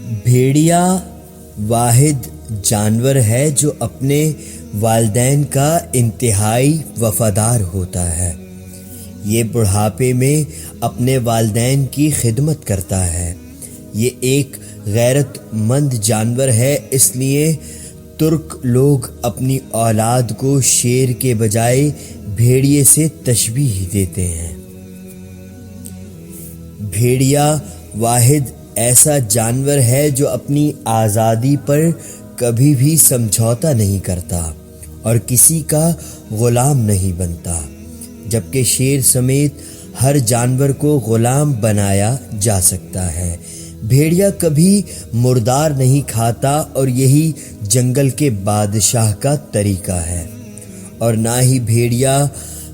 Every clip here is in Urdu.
بھیڑیا واحد جانور ہے جو اپنے والدین کا انتہائی وفادار ہوتا ہے۔ یہ بڑھاپے میں اپنے والدین کی خدمت کرتا ہے۔ یہ ایک غیرت مند جانور ہے، اس لیے ترک لوگ اپنی اولاد کو شیر کے بجائے بھیڑیے سے تشبیہ دیتے ہیں۔ بھیڑیا واحد ایسا جانور ہے جو اپنی آزادی پر کبھی بھی سمجھوتا نہیں کرتا اور کسی کا غلام نہیں بنتا، جبکہ شیر سمیت ہر جانور کو غلام بنایا جا سکتا ہے۔ بھیڑیا کبھی مردار نہیں کھاتا اور یہی جنگل کے بادشاہ کا طریقہ ہے، اور نہ ہی بھیڑیا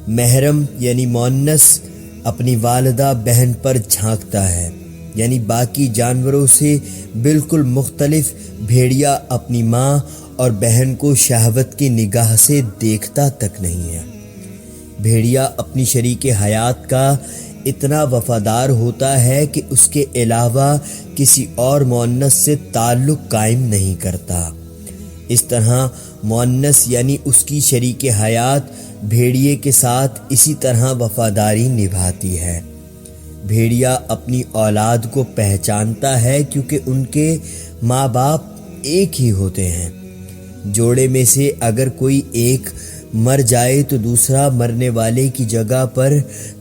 محرم یعنی مونس اپنی والدہ بہن پر جھانکتا ہے، یعنی باقی جانوروں سے بالکل مختلف بھیڑیا اپنی ماں اور بہن کو شہوت کی نگاہ سے دیکھتا تک نہیں ہے۔ بھیڑیا اپنی شریک حیات کا اتنا وفادار ہوتا ہے کہ اس کے علاوہ کسی اور مؤنث سے تعلق قائم نہیں کرتا۔ اس طرح مؤنث یعنی اس کی شریک حیات بھیڑیے کے ساتھ اسی طرح وفاداری نبھاتی ہے۔ بھیڑیا اپنی اولاد کو پہچانتا ہے کیونکہ ان کے ماں باپ ایک ہی ہوتے ہیں۔ جوڑے میں سے اگر کوئی ایک مر جائے تو دوسرا مرنے والے کی جگہ پر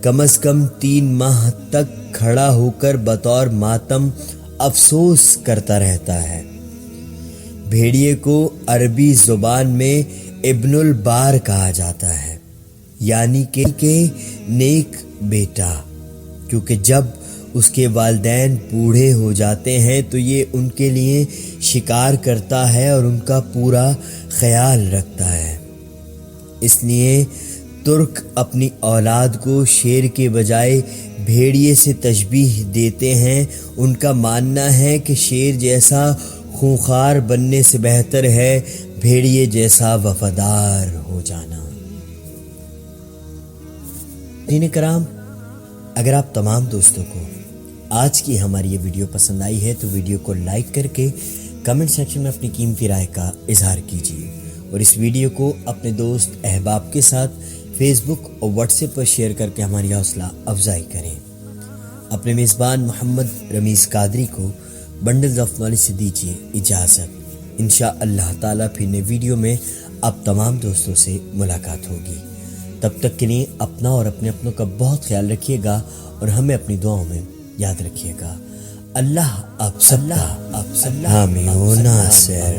کم از کم 3 ماہ تک کھڑا ہو کر بطور ماتم افسوس کرتا رہتا ہے۔ بھیڑیے کو عربی زبان میں ابن البار کہا جاتا ہے، یعنی کہ نیک بیٹا، کیونکہ جب اس کے والدین بوڑھے ہو جاتے ہیں تو یہ ان کے لیے شکار کرتا ہے اور ان کا پورا خیال رکھتا ہے۔ اس لیے ترک اپنی اولاد کو شیر کے بجائے بھیڑیے سے تشبیہ دیتے ہیں۔ ان کا ماننا ہے کہ شیر جیسا خونخوار بننے سے بہتر ہے بھیڑیے جیسا وفادار ہو جانا۔ دین کرام، اگر آپ تمام دوستوں کو آج کی ہماری یہ ویڈیو پسند آئی ہے تو ویڈیو کو لائک کر کے کمنٹ سیکشن میں اپنی قیمتی رائے کا اظہار کیجیے، اور اس ویڈیو کو اپنے دوست احباب کے ساتھ فیس بک اور واٹس ایپ پر شیئر کر کے ہماری حوصلہ افزائی کریں۔ اپنے میزبان محمد رمیز قادری کو بنڈلز آف نالج سے دیجیے اجازت۔ انشاءاللہ تعالیٰ پھر نئے ویڈیو میں آپ تمام دوستوں سے ملاقات ہوگی۔ تب تک کے لیے اپنا اور اپنے اپنوں کا بہت خیال رکھیے گا اور ہمیں اپنی دعاؤں میں یاد رکھیے گا۔ اللہ آپ سب کا حامی و ناصر۔